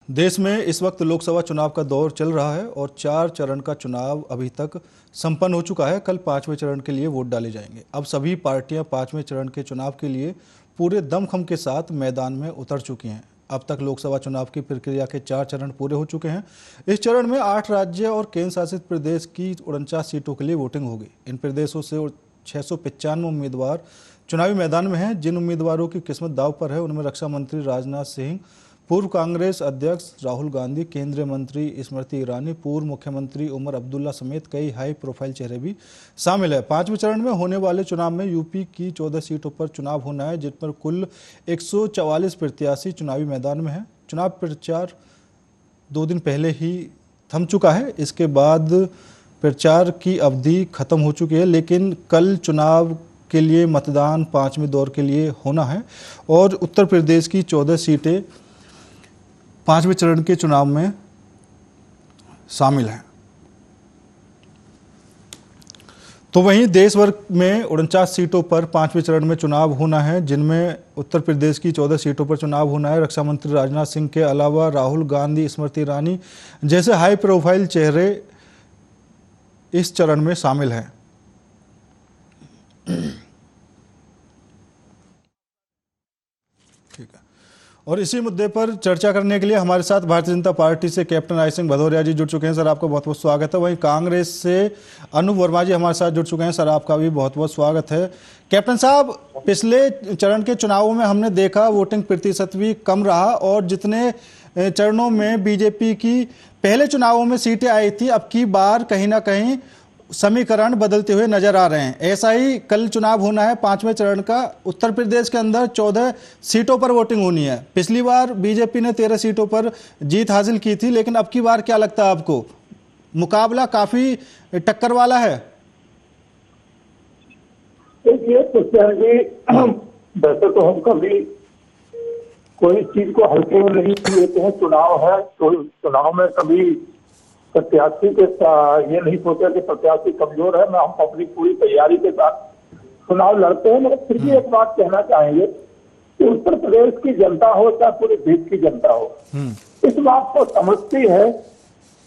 देश में इस वक्त लोकसभा चुनाव का दौर चल रहा है और 4 चरण का चुनाव अभी तक संपन्न हो चुका है। कल 5वें चरण के लिए वोट डाले जाएंगे। अब सभी पार्टियां 5वें चरण के चुनाव के लिए पूरे दमखम के साथ मैदान में उतर चुकी हैं। अब तक लोकसभा चुनाव की प्रक्रिया के 4 चरण पूरे हो चुके हैं। इस चरण में 8 राज्य और केंद्र शासित प्रदेश की 49 सीटों के लिए वोटिंग होगी। इन प्रदेशों से 695 उम्मीदवार चुनावी मैदान में हैं। जिन उम्मीदवारों की किस्मत दांव पर है उनमें रक्षा मंत्री राजनाथ सिंह, पूर्व कांग्रेस अध्यक्ष राहुल गांधी, केंद्रीय मंत्री स्मृति ईरानी, पूर्व मुख्यमंत्री उमर अब्दुल्ला समेत कई हाई प्रोफाइल चेहरे भी शामिल है। 5वें चरण में होने वाले चुनाव में यूपी की 14 सीटों पर चुनाव होना है, जिन पर कुल 144 प्रत्याशी चुनावी मैदान में हैं। चुनाव प्रचार 2 दिन पहले ही थम चुका है। इसके बाद प्रचार की अवधि खत्म हो चुकी है, लेकिन कल चुनाव के लिए मतदान 5वें दौर के लिए होना है और उत्तर प्रदेश की 14 सीटें 5वें चरण के चुनाव में शामिल हैं। तो वहीं देश भर में 49 सीटों पर 5वें चरण में चुनाव होना है, जिनमें उत्तर प्रदेश की 14 सीटों पर चुनाव होना है। रक्षा मंत्री राजनाथ सिंह के अलावा राहुल गांधी, स्मृति ईरानी जैसे हाई प्रोफाइल चेहरे इस चरण में शामिल हैं। ठीक है, और इसी मुद्दे पर चर्चा करने के लिए हमारे साथ भारतीय जनता पार्टी से कैप्टन राय सिंह भदौरिया जी जुड़ चुके हैं। सर, आपका बहुत बहुत स्वागत है। वहीं कांग्रेस से अनूप वर्मा जी हमारे साथ जुड़ चुके हैं। सर, आपका भी बहुत बहुत स्वागत है। कैप्टन साहब, पिछले चरण के चुनावों में हमने देखा वोटिंग प्रतिशत भी कम रहा और जितने चरणों में बीजेपी की पहले चुनावों में सीटें आई थी, अब की बार कहीं ना कहीं समीकरण बदलते हुए नजर आ रहे हैं। ऐसा ही कल चुनाव होना है 5वें चरण का। उत्तर प्रदेश के अंदर 14 सीटों पर वोटिंग होनी है। पिछली बार बीजेपी ने 13 सीटों पर जीत हासिल की थी, लेकिन अब की बार क्या लगता है आपको, मुकाबला काफी टक्कर वाला है? देखिए वैसे तो हम कभी कोई चीज को हल्के में नहीं लेते हैं। चुनाव है तो चुनाव में कभी प्रत्याशी के ये नहीं सोचा कि प्रत्याशी कमजोर है। मैं हम अपनी पूरी तैयारी के साथ चुनाव लड़ते हैं। मगर फिर भी एक बात कहना चाहेंगे कि उत्तर प्रदेश की जनता हो चाहे पूरे देश की जनता हो, इस बात को समझती है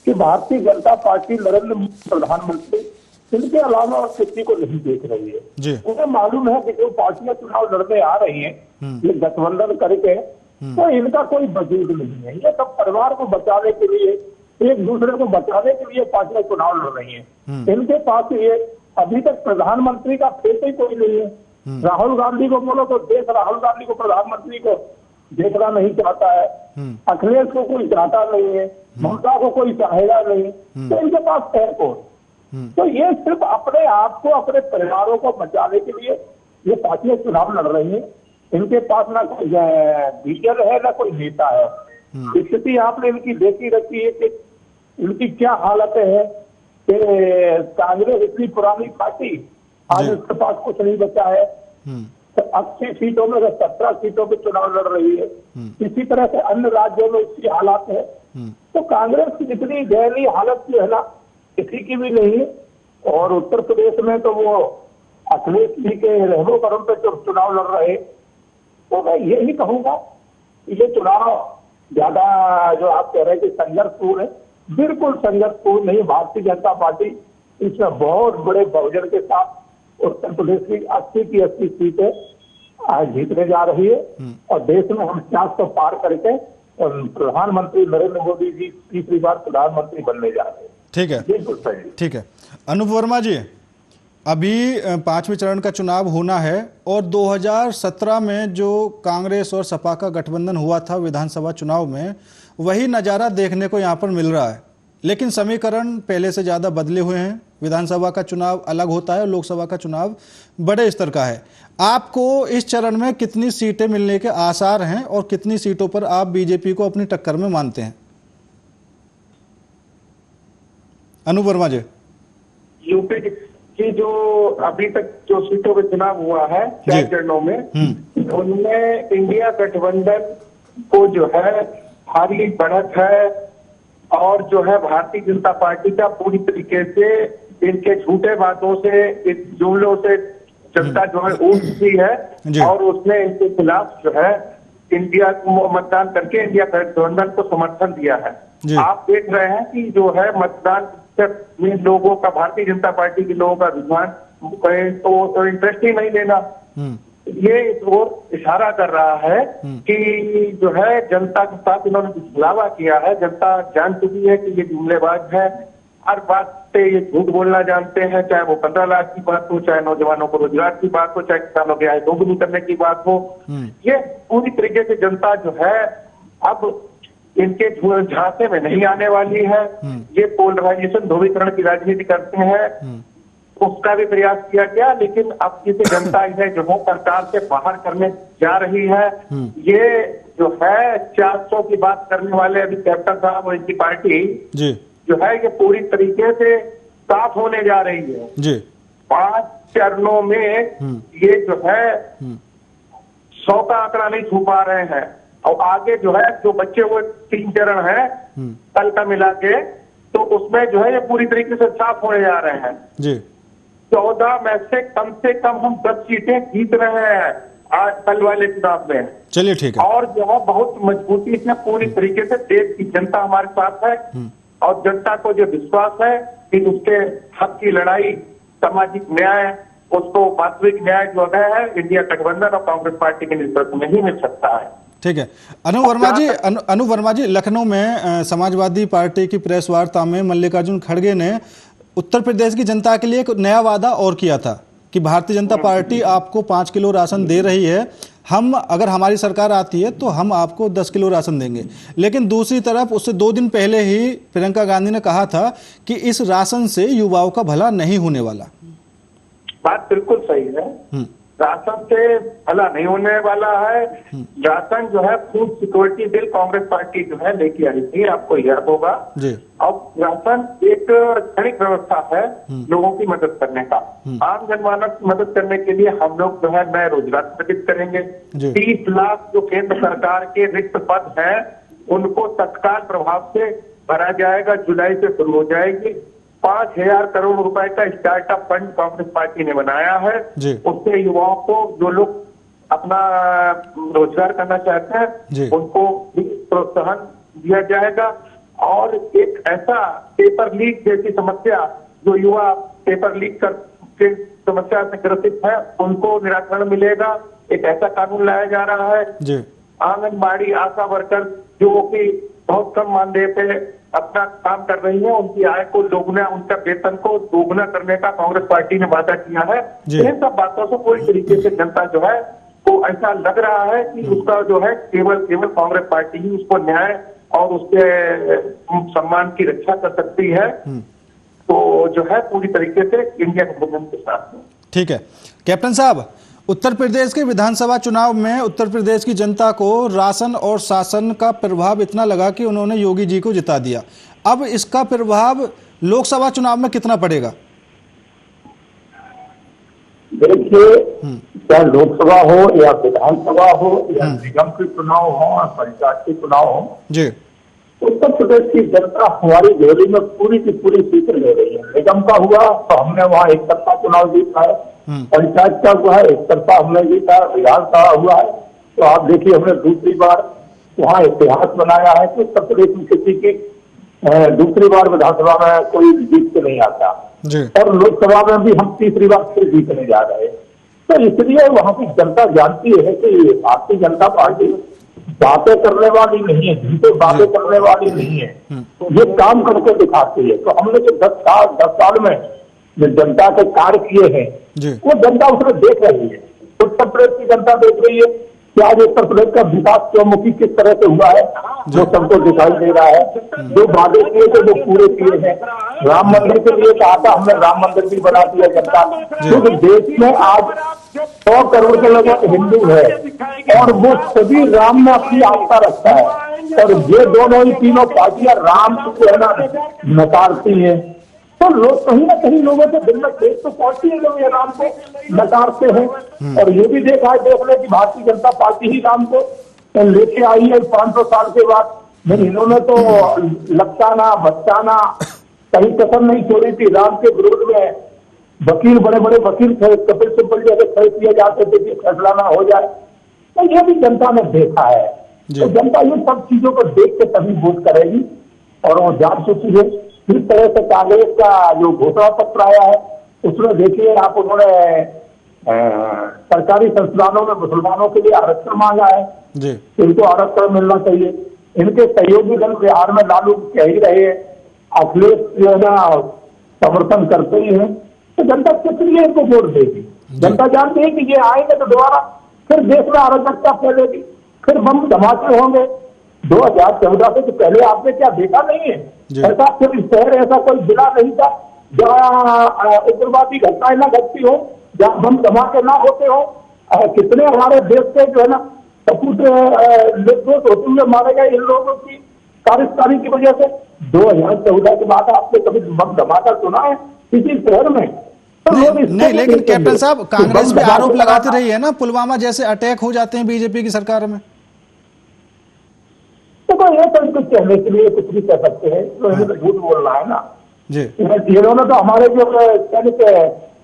कि भारतीय जनता पार्टी नरेंद्र मोदी प्रधानमंत्री, इनके अलावा और किसी को नहीं देख रही है। उन्हें मालूम है कि जो पार्टियां चुनाव लड़ने आ रही है ये गठबंधन करके, तो इनका कोई वजूद नहीं है। ये सब परिवार को बचाने के लिए, एक दूसरे को बचाने के लिए पार्टियां चुनाव लड़ रही हैं। इनके पास ये अभी तक प्रधानमंत्री का फेस ही कोई नहीं है। राहुल गांधी को बोलो तो देश राहुल गांधी को प्रधानमंत्री को देखना नहीं चाहता है। अखिलेश को कोई चाहता नहीं है, ममता को कोई चाहेगा नहीं। तो इनके पास है कौन? तो ये सिर्फ अपने आप को, अपने परिवारों को बचाने के लिए ये पार्टियां चुनाव लड़ रही है। इनके पास ना कोई लीडर है ना कोई नेता है। स्थिति आपने इनकी देखी रखी है कि इनकी क्या हालत है कि कांग्रेस इतनी पुरानी पार्टी, आज उसके पास कुछ नहीं बचा है। तो 80 सीटों में 17 सीटों पे चुनाव लड़ रही है। इसी तरह से अन्य राज्यों में इसकी हालत है। तो कांग्रेस की इतनी दयनीय हालत जो है ना, किसी की भी नहीं है। और उत्तर प्रदेश में तो वो अखिलेश जी के रहमो करम पे जब चुनाव लड़ रहे, तो मैं यही कहूंगा कि ये चुनाव ज्यादा जो आप कह रहे हैं कि संघर्षपूर्ण है, बिल्कुल संघर्षपूर्ण नहीं। भारतीय जनता पार्टी इसमें बहुत बड़े बहुजन के साथ उत्तर प्रदेश की 80 की 80 सीटें आज जीतने जा रही है और देश में हम 400 पार करके और प्रधानमंत्री नरेंद्र मोदी जी तीसरी बार प्रधानमंत्री बनने जा रहे हैं। ठीक है, बिल्कुल सही। ठीक है। अनूप वर्मा जी, अभी 5वें चरण का चुनाव होना है और 2017 में जो कांग्रेस और सपा का गठबंधन हुआ था विधानसभा चुनाव में, वही नज़ारा देखने को यहाँ पर मिल रहा है। लेकिन समीकरण पहले से ज़्यादा बदले हुए हैं। विधानसभा का चुनाव अलग होता है और लोकसभा का चुनाव बड़े स्तर का है। आपको इस चरण में कितनी सीटें मिलने के आसार हैं और कितनी सीटों पर आप बीजेपी को अपनी टक्कर में मानते हैं? अनूप वर्मा जी। यूपी की जो अभी तक जो सीटों पे चुनाव हुआ है 4 चरणों में, उनमें इंडिया गठबंधन को जो है भारी बढ़त है और जो है भारतीय जनता पार्टी का पूरी तरीके से इनके झूठे बातों से, इस जुमलों से जनता जो है ऊब चुकी है और उसने इनके खिलाफ जो है इंडिया को मतदान करके इंडिया गठबंधन को समर्थन दिया है। आप देख रहे हैं कि जो है मतदान में लोगों का, भारतीय जनता पार्टी के लोगों का रुझान तो इंटरेस्ट ही नहीं लेना। ये इस ओर इशारा कर रहा है कि जो है जनता के साथ इन्होंने दिखलावा किया है। जनता जान चुकी है कि ये जुमलेबाज है, हर बात से ये झूठ बोलना जानते हैं, चाहे वो 15 लाख की बात हो, चाहे नौजवानों को रोजगार की बात हो, चाहे किसानों के आय दोगुनी करने की बात हो। ये पूरी तरीके से जनता जो है अब इनके झांसे में नहीं आने वाली है। ये पोलराइजेशन, ध्रुवीकरण की राजनीति करते हैं, उसका भी प्रयास किया गया, लेकिन अब किसी जनता इन्हें जो है सरकार से बाहर करने जा रही है। ये जो है 400 की बात करने वाले अभी कैप्टन साहब और इनकी पार्टी जो है ये पूरी तरीके से साफ होने जा रही है जी। 5 चरणों में ये जो है 100 का आंकड़ा नहीं छू पा रहे हैं, और आगे जो है जो बच्चे हुए 3 चरण है कल का मिला के, तो उसमें जो है ये पूरी तरीके से साफ होने जा रहे हैं जी। 14 में से कम हम 10 सीटें जीत रहे हैं आज कल वाले चुनाव में। चलिए ठीक है। और जो है बहुत मजबूती से पूरी तरीके से देश की जनता हमारे साथ है, और जनता को जो विश्वास है कि उसके हक की लड़ाई, सामाजिक न्याय, उसको वास्तविक न्याय जो है इंडिया गठबंधन और कांग्रेस पार्टी के नेतृत्व में ही मिल सकता है। ठीक है। अनु वर्मा जी, लखनऊ में समाजवादी पार्टी की प्रेस वार्ता में मल्लिकार्जुन खड़गे ने उत्तर प्रदेश की जनता के लिए एक नया वादा और किया था कि भारतीय जनता पार्टी आपको 5 किलो राशन दे रही है, हम अगर हमारी सरकार आती है तो हम आपको 10 किलो राशन देंगे। लेकिन दूसरी तरफ उससे 2 दिन पहले ही प्रियंका गांधी ने कहा था कि इस राशन से युवाओं का भला नहीं होने वाला। बात बिल्कुल सही है, राशन से भला नहीं होने वाला है। राशन जो है food security bill Congress party जो है लेके आई थी, आपको याद होगा। अब राशन एक क्षणिक व्यवस्था है लोगों की मदद करने का, आम जनमानस की मदद करने के लिए हम लोग जो है नए रोजगार सृजित करेंगे। 30 लाख जो केंद्र सरकार के रिक्त पद हैं उनको तत्काल प्रभाव से भरा जाएगा, जुलाई से शुरू हो जाएगी। 5,000 करोड़ रुपए का स्टार्टअप फंड कांग्रेस पार्टी ने बनाया है, उससे युवाओं को, जो लोग अपना रोजगार करना चाहते हैं, उनको भी प्रोत्साहन दिया जाएगा। और एक ऐसा पेपर लीक जैसी समस्या, जो युवा पेपर लीक के समस्या से ग्रसित है, उनको निराकरण मिलेगा। एक ऐसा कानून लाया जा रहा है। आंगनबाड़ी आशा वर्कर जो कि बहुत कम मानदेय पे अपना काम कर रही है, उनकी आय को दोगुना, उनका वेतन को दोगुना करने का कांग्रेस पार्टी ने वादा किया है। इन सब बातों से पूरी तरीके से जनता जो है को ऐसा लग रहा है कि उसका जो है केवल कांग्रेस पार्टी ही उसको न्याय और उसके सम्मान की रक्षा कर सकती है। तो जो है पूरी तरीके से इंडिया गठबंधन के साथ में। ठीक है कैप्टन साहब, उत्तर प्रदेश के विधानसभा चुनाव में उत्तर प्रदेश की जनता को राशन और शासन का प्रभाव इतना लगा कि उन्होंने योगी जी को जिता दिया। अब इसका प्रभाव लोकसभा चुनाव में कितना पड़ेगा? देखिए, चाहे लोकसभा हो या विधानसभा हो या निगम के चुनाव हो या पंचायत के चुनाव हो जी, उत्तर प्रदेश की जनता हमारी झोली में पूरी की पूरी सीटें ले रही है। निगम का हुआ तो हमने वहाँ एक तरफा चुनाव जीता है, पंचायत का हुआ है एक तरफा हमने जीता, विधानसभा हुआ है तो आप देखिए हमने दूसरी बार वहाँ इतिहास बनाया है कि उत्तर प्रदेश में किसी की दूसरी बार विधानसभा में कोई जीत के नहीं आता, और लोकसभा में भी हम तीसरी बार फिर जीतने जा रहे हैं। तो इसलिए वहाँ की जनता जानती है कि भारतीय जनता पार्टी बातें करने वाली नहीं है, झूठे बातें करने वाली नहीं है, तो ये काम करके दिखाती है। तो हमने जो 10 साल में जो जनता के कार्य किए हैं वो जनता उसमें देख रही है। उत्तर प्रदेश की जनता देख रही है कि आज उत्तर प्रदेश का विकास चौमुखी किस तरह से हुआ है, जो सबको दिखाई दे रहा है। जो वादे किए थे वो पूरे किए हैं। राम मंदिर के लिए कहा था, हमने राम मंदिर भी बना दिया जनता। क्योंकि देश में आज 100 करोड़ के लगभग हिंदू है और वो सभी राम में अपनी आस्था रखता है, और ये दोनों ही तीनों पार्टियां राम को है ना नकारती है। तो लोग कहीं ना कहीं लोगों के दिल में ठेस तो पहुंचती है जब ये राम को नकारते हैं। और ये भी देखा है, देख ले कि भारतीय जनता पार्टी ही राम को लेके आई है 500 साल के बाद। लेकिन इन्होंने तो लपटाना बचाना कहीं कसम नहीं छोड़ी थी। राम के विरोध में वकील, बड़े बड़े वकील थे, कपिल सिब्बल जैसे खड़े किए जाते थे कि फैसला ना हो जाए। तो ये भी जनता ने देखा है। तो जनता ये सब चीजों को देख के तभी वोट करेगी और वो जान चुकी है। किस तरह से कांग्रेस का जो घोषणा पत्र आया है उसमें देखिए आप, उन्होंने सरकारी संस्थानों में मुसलमानों के लिए आरक्षण मांगा है जी। इनको आरक्षण मिलना चाहिए। इनके सहयोगी दल बिहार में लालू कह ही रहे हैं, अखिलेश जो है ना समर्थन करते ही हैं। तो जनता किस लिए इनको वोट देगी? जनता जानती है कि ये आएंगे तो दोबारा फिर देश में अराजकता फैलेगी, फिर बम धमाके होंगे। 2014 से तो पहले आपने क्या देखा नहीं है? ऐसा कोई शहर, ऐसा कोई जिला नहीं था जहाँ उग्रवादी घटनाएं न घटती हो, जहाँ बम धमाके ना होते हो। कितने हमारे देश के जो है ना सपूत निर्दोष होते हुए मारे गए इन लोगों की कार्यकारी की वजह से। 2014 के बाद आपने कभी बम धमाका सुना है किसी शहर में? तो नहीं, लेकिन कैप्टन साहब कांग्रेस भी आरोप लगाती रही है ना, पुलवामा जैसे अटैक हो जाते हैं बीजेपी की सरकार में। तो ये तो कुछ कहने के लिए कुछ भी कह सकते हैं, तो इन्हें तो झूठ बोल रहा है ना जी। इन्होंने तो हमारे जो सैनिक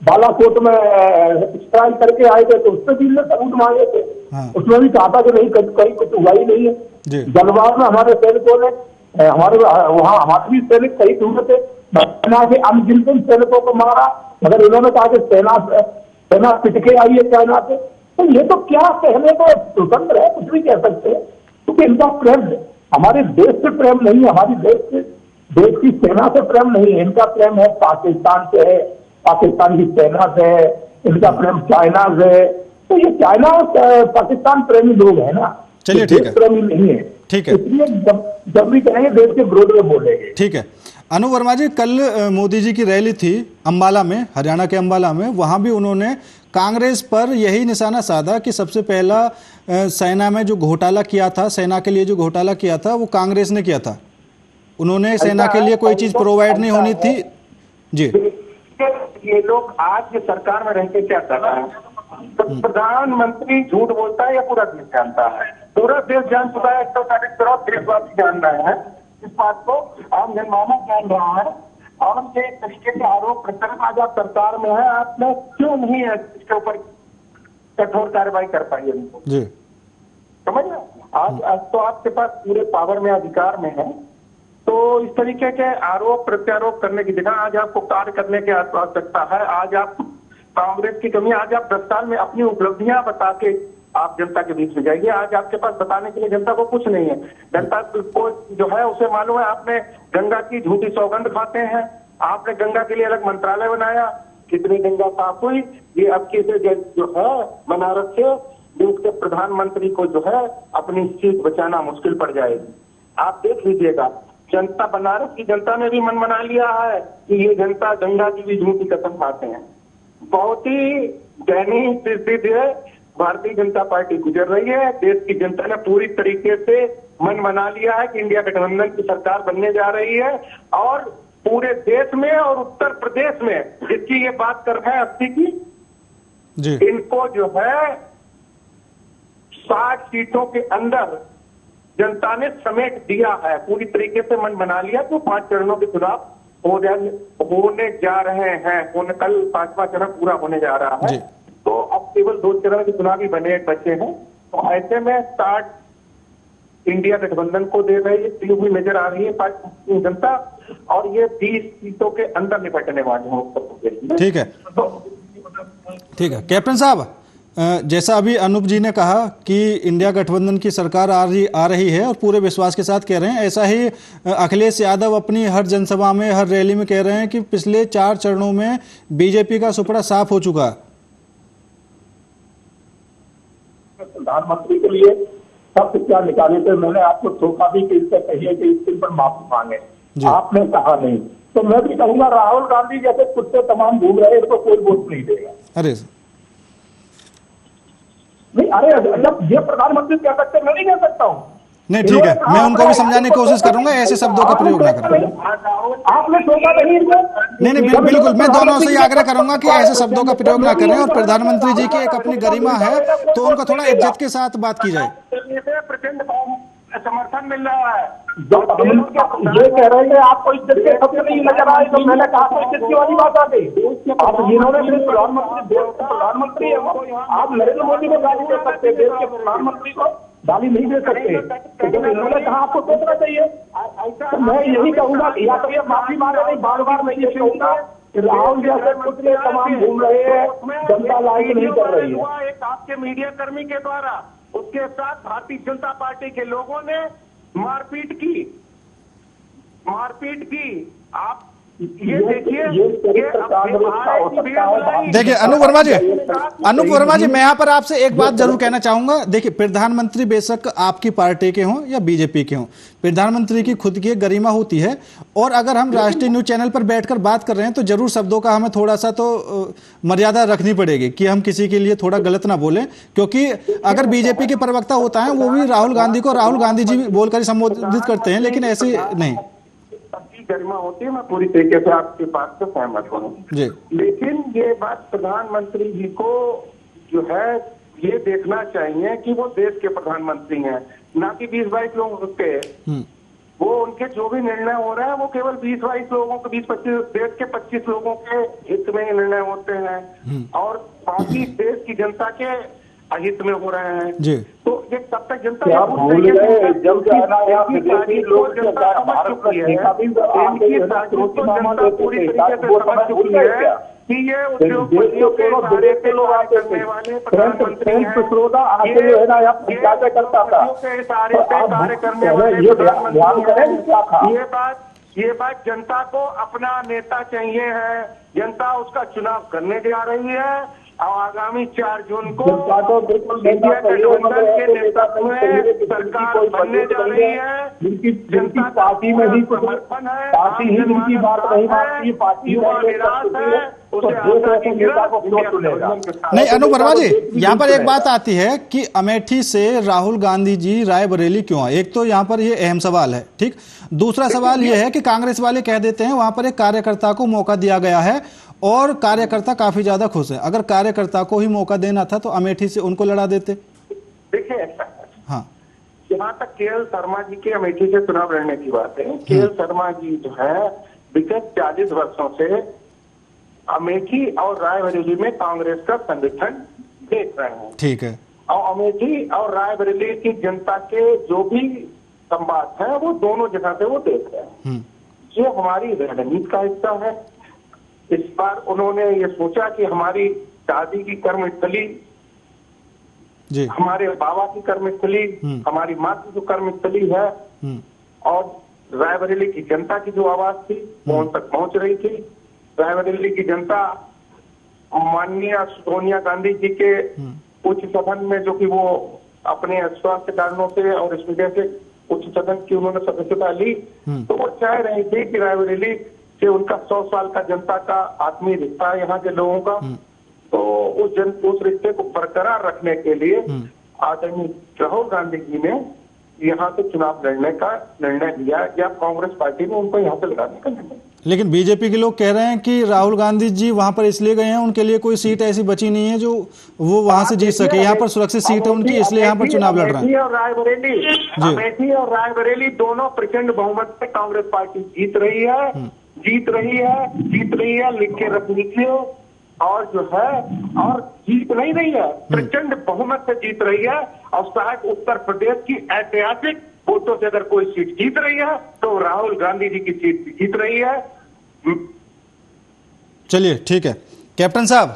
बालाकोट में स्ट्राइक करके आए थे तो उसमें भी सबूत मांगे थे। उसमें भी कहा था कि नहीं कहीं कुछ हुआ ही नहीं है। जलवाब में हमारे सैनिकों ने, हमारे वहाँ हमारे भी सैनिक शहीद हुए थे, सेना के अनगिनत सैनिकों को मारा, मगर इन्होंने कहा कि सेना पिट के आई है चाइना से। तो ये तो क्या कहने को स्वतंत्र है, कुछ भी कह सकते हैं, क्योंकि इनका प्रेम हमारे देश से प्रेम नहीं है, हमारी देश की सेना से प्रेम नहीं है। इनका प्रेम है पाकिस्तान से है, पाकिस्तान की सेना से है, इनका प्रेम चाइना से है। तो ये चाइना पाकिस्तान प्रेमी लोग है ना, चलिए ठीक है, प्रेमी नहीं है, ठीक है। इसलिए जब भी कहेंगे देश के विरोध में बोलेंगे। ठीक है अनु वर्मा जी, कल मोदी जी की रैली थी अंबाला में, हरियाणा के अंबाला में, वहां भी उन्होंने कांग्रेस पर यही निशाना साधा कि सबसे पहला सेना में जो घोटाला किया था, सेना के लिए जो घोटाला किया था वो कांग्रेस ने किया था। उन्होंने सेना के लिए कोई चीज प्रोवाइड नहीं होनी थी जी। ये लोग आज की सरकार में रहकर क्या कर रहे हैं? तो प्रधानमंत्री झूठ बोलता है या पूरा देश जानता है? पूरा देश जान चुका है, 140 करोड़ देशवासी जान रहे हैं इस बात को, आम जनमानस जान रहा है। और ये तरीके के आरोप प्रत्यारोप आज आप सरकार में है, आपने क्यों नहीं है इसके ऊपर कठोर कार्रवाई कर पाई उनको जी? समझ रहे? आज तो आपके पास पूरे पावर में, अधिकार में है, तो इस तरीके के आरोप प्रत्यारोप करने की जगह आज आपको कार्य करने की आवश्यकता है। आज आप कांग्रेस की कमी, आज आप 10 साल में अपनी उपलब्धियां बता के आप जनता के बीच में जाइए। आज आपके पास बताने के लिए जनता को कुछ नहीं है। जनता को जो है उसे मालूम है आपने गंगा की झूठी सौगंध खाते हैं, आपने गंगा के लिए अलग मंत्रालय बनाया, कितनी गंगा साफ हुई, ये अब की जो है बनारस से देश के प्रधानमंत्री को जो है अपनी सीट बचाना मुश्किल पड़ जाएगी। आप देख लीजिएगा, जनता, बनारस की जनता ने भी मन बना लिया है कि ये जनता गंगा की भी झूठी कसम खाते हैं। बहुत ही दयनीय स्थिति है, भारतीय जनता पार्टी गुजर रही है। देश की जनता ने पूरी तरीके से मन बना लिया है कि इंडिया गठबंधन की सरकार बनने जा रही है, और पूरे देश में और उत्तर प्रदेश में जिसकी ये बात कर रहे हैं 80 की जी, इनको जो है 60 सीटों के अंदर जनता ने समेट दिया है। पूरी तरीके से मन बना लिया। तो 5 चरणों के चुनाव होने जा रहे हैं, कल 5वां चरण पूरा होने जा रहा है, तो अब केवल 2 चरण के चुनाव ही बचे हैं। तो ऐसे में 60 इंडिया गठबंधन को दे रही हुई नजर आ रही है जनता, और ये 20 सीटों के अंदर निपटने वाले हैं। ठीक है, ठीक है कैप्टन साहब, जैसा अभी अनूप जी ने कहा कि इंडिया गठबंधन की सरकार आ रही है और पूरे विश्वास के साथ कह रहे हैं, ऐसा ही अखिलेश यादव अपनी हर जनसभा में, हर रैली में कह रहे हैं कि पिछले 4 चरणों में बीजेपी का सुपड़ा साफ हो चुका है। प्रधानमंत्री के लिए सब क्या निकाले थे, मैंने आपको धोखा भी कि इससे कहिए कि इस दिन पर माफी मांगे, आपने कहा नहीं। तो मैं भी कहूंगा राहुल गांधी जैसे कुत्ते तमाम घूम रहे हैं, इनको कोई वोट नहीं देगा। अरे नहीं, अरे जब ये प्रधानमंत्री कह सकते, मैं नहीं कह सकता हूँ। नहीं ठीक है, मैं उनको भी समझाने की कोशिश करूंगा, ऐसे शब्दों का प्रयोग ना करें। आपने सोचा नहीं? नहीं बिल्कुल, मैं दोनों से ही आग्रह करूंगा कि ऐसे शब्दों का प्रयोग ना करें, और प्रधानमंत्री जी की एक अपनी गरिमा है तो उनका थोड़ा इज्जत के साथ बात की जाए। समर्थन मिल रहा है। जब हम ये कह रहे हैं आपको इज्जत के शब्द नहीं नजर आए तो मैंने कहा तो इज्जत की वाली बात आ गई। आप जिन्होंने देश प्रधानमंत्री है वो आप नरेंद्र मोदी को गाली दे सकते, देश के प्रधानमंत्री को गाली नहीं दे सकते। तो जब इन्होंने कहा आपको सोचना चाहिए। तो मैं यही कहूंगा या तो ये माफी मांगे, नहीं बार बार मैं ये कहूंगा कि राहुल जैसे कुत्ते तमाम घूम रहे हैं, जनता लाइक नहीं कर रही है। एक आपके मीडिया कर्मी के द्वारा उसके साथ भारतीय जनता पार्टी के लोगों ने मारपीट की। आप ये देखिए, देखिए अनूप वर्मा जी मैं यहाँ पर आपसे एक बात जरूर कहना चाहूंगा। देखिए प्रधानमंत्री बेशक आपकी पार्टी के हों या बीजेपी के हों, प्रधानमंत्री की खुद की एक गरिमा होती है, और अगर हम राष्ट्रीय न्यूज चैनल पर बैठकर बात कर रहे हैं तो जरूर शब्दों का हमें थोड़ा सा तो मर्यादा रखनी पड़ेगी कि हम किसी के लिए थोड़ा गलत ना बोलें, क्योंकि अगर बीजेपी के प्रवक्ता होता है वो भी राहुल गांधी को राहुल गांधी जी बोलकर संबोधित करते हैं, लेकिन ऐसे नहीं। गरिमा होती है, मैं पूरी तरीके से आपकी बात से सहमत हूँ, लेकिन ये बात प्रधानमंत्री जी को जो है ये देखना चाहिए कि वो देश के प्रधानमंत्री हैं, ना कि 20-22 लोगों के। वो उनके जो भी निर्णय हो रहे हैं वो केवल 20-22 लोगों के 20-25 देश के 25 लोगों के हित में निर्णय होते हैं और बाकी देश की जनता के अहित में हो रहे हैं जी। तो ये तब तक जनता भूल गए जब विदेशी लोग भारत में पूरी तरीके से समझ चुकी है कि ये उद्योगपतियों के सारे करने वाले प्रधानमंत्री हैं। कार्य करने वाले ये बात जनता को अपना नेता चाहिए है, जनता उसका चुनाव करने जा रही है और आगामी 4 जून को इंडिया गठबंधन के नेतृत्व में सरकार बनने जा रही है। जनता पार्टी में भी समर्थन है, पार्टी ही उनकी बात नहीं मानती, पार्टी युवा निराश है, नहीं। अनूप वर्मा जी यहाँ पर एक बात आती है कि अमेठी से राहुल गांधी जी रायबरेली क्यों आए? एक तो यहाँ पर ये अहम सवाल है, ठीक। दूसरा सवाल ये है कि कांग्रेस वाले कह देते हैं वहां पर एक कार्यकर्ता को मौका दिया गया है और कार्यकर्ता काफी ज्यादा खुश है। अगर कार्यकर्ता को ही मौका देना था तो अमेठी से उनको लड़ा देते। देखिए हाँ, जहाँ तक केएल शर्मा जी के अमेठी से चुनाव लड़ने की बात है, केएल शर्मा जी जो है विगत 40 वर्षों से अमेठी और रायबरेली में कांग्रेस का संगठन देख रहे हैं, ठीक है। और अमेठी और रायबरेली की जनता के जो भी संवाद है वो दोनों जगह से वो देख रहे हैं। ये हमारी रणनीति का हिस्सा है। इस बार उन्होंने ये सोचा कि हमारी दादी की कर्मस्थली, हमारे बाबा की कर्मस्थली, हमारी माँ की जो कर्मस्थली है और रायबरेली की जनता की जो आवाज थी वो उन तक पहुंच रही थी। रायबरेली की जनता माननीय सोनिया गांधी जी के उच्च सदन में, जो कि वो अपने स्वास्थ्य कारणों से और इस वजह से उच्च सदन की उन्होंने सदस्यता ली, तो वो चाह रहे थे कि रायबरेली से उनका 100 साल का जनता का आत्मीय रिश्ता है यहाँ के लोगों का, तो उस रिश्ते को बरकरार रखने के लिए आदरणीय राहुल गांधी जी ने यहाँ से चुनाव लड़ने का निर्णय लिया या कांग्रेस पार्टी ने उनको यहाँ से लड़ाने का निर्णय। लेकिन बीजेपी के लोग कह रहे हैं कि राहुल गांधी जी वहां पर इसलिए गए हैं, उनके लिए कोई सीट ऐसी बची नहीं है जो वो वहां से जीत सके। यहाँ पर सुरक्षित सीट है उनकी, इसलिए यहाँ पर चुनाव लड़ रहे हैं। अमेठी और रायबरेली दोनों प्रचंड बहुमत से कांग्रेस पार्टी जीत रही है, लिख के रख लीजिए। और जो है और जीत नहीं रही है, प्रचंड बहुमत से जीत रही है और शायद उत्तर प्रदेश की ऐतिहासिक वोटों से अगर कोई सीट जीत रही है तो राहुल गांधी जी की सीट भी जीत रही है। चलिए ठीक है कैप्टन साहब,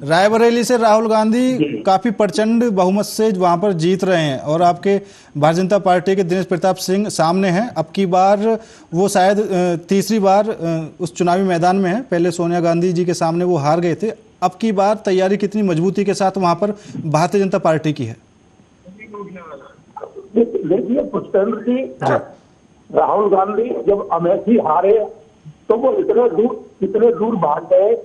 रायबरेली से राहुल गांधी काफी प्रचंड बहुमत से वहां पर जीत रहे हैं और आपके भारतीय जनता पार्टी के दिनेश प्रताप सिंह सामने हैं। अब की बार वो शायद तीसरी बार उस चुनावी मैदान में है, पहले सोनिया गांधी जी के सामने वो हार गए थे। अब की बार तैयारी कितनी मजबूती के साथ वहां पर भारतीय जनता पार्टी की है? देखिए पुष्पेंद्र जी, राहुल गांधी जब अमेठी हारे तो वो इतने दूर भाग गए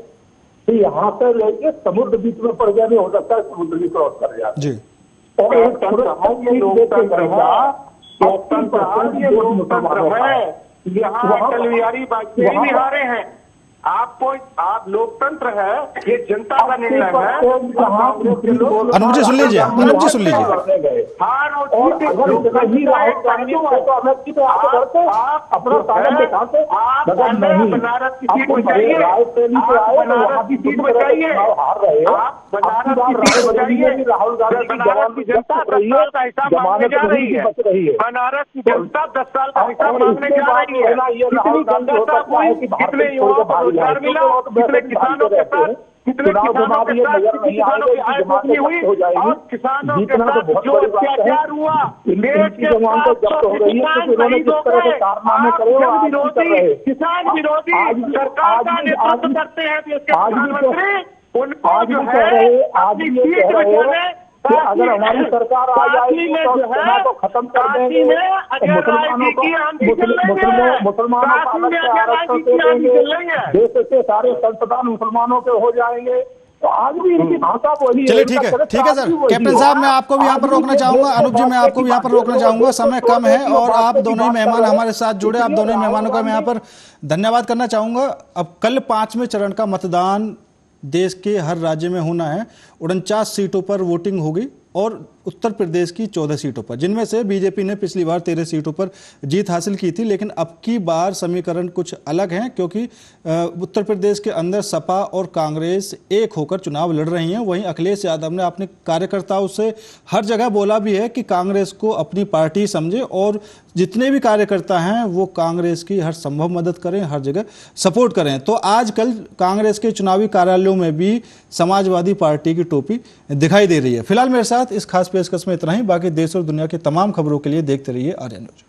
कि यहाँ से लेके समुद्र बीच में पड़ गया, नहीं हो सकता समुद्र भी क्रॉस कर जाए जी। और यहाँ अटल बिहारी वाजपेयी भी हारे हैं, आप लोकतंत्र है, ये जनता का निर्णय है। अनूप जी सुन लीजिए, अनूप जी सुन लीजिए। बनारस की सीट बचाइए, बनारस की सीट बचाइए, राहुल गांधी की जनता 10 साल का हिसाब मांगने जा रही है। बनारस की जनता 10 साल का हिसाब मांगने जा रही है। कितनी गंभीरता हुई, कितने युवाओं को रोजगार मिला, कितने किसानों के साथ, कितने किसानों के साथ किसानों की आय दोगुनी हुई, और किसानों के साथ जो अत्याचार हुआ, देश के विरोधी, किसान विरोधी सरकार का नेतृत्व करते हैं देश के प्रधानमंत्री, उनको जो है अपनी सीट बचाने, अगर हमारी सरकार आ जाएगी तो सेना को खत्म कर देंगे, मुसलमानों का अलग से आरक्षण दे देंगे, देश के सारे संस्थान मुसलमानों के हो जाएंगे। तो आज भी इनकी भाषा वही। चलिए ठीक है सर। कैप्टन साहब, मैं आपको भी यहाँ पर रोकना चाहूंगा। अनूप जी, मैं आपको भी यहाँ पर रोकना चाहूंगा, समय कम है और आप दोनों ही मेहमान हमारे साथ जुड़े। आप दोनों ही मेहमानों का मैं यहाँ पर धन्यवाद करना चाहूंगा। अब कल 5वें चरण का मतदान देश के हर राज्य में होना है। 49 सीटों पर वोटिंग होगी और उत्तर प्रदेश की 14 सीटों पर, जिनमें से बीजेपी ने पिछली बार 13 सीटों पर जीत हासिल की थी। लेकिन अब की बार समीकरण कुछ अलग हैं, क्योंकि उत्तर प्रदेश के अंदर सपा और कांग्रेस एक होकर चुनाव लड़ रही हैं। वहीं अखिलेश यादव ने अपने कार्यकर्ताओं से हर जगह बोला भी है कि कांग्रेस को अपनी पार्टी समझे और जितने भी कार्यकर्ता हैं वो कांग्रेस की हर संभव मदद करें, हर जगह सपोर्ट करें। तो आजकल कांग्रेस के चुनावी कार्यालयों में भी समाजवादी पार्टी की टोपी दिखाई दे रही है। फिलहाल मेरे साथ इस खास पेशकश में इतना ही। बाकी देश और दुनिया की तमाम खबरों के लिए देखते रहिए आर्या न्यूज।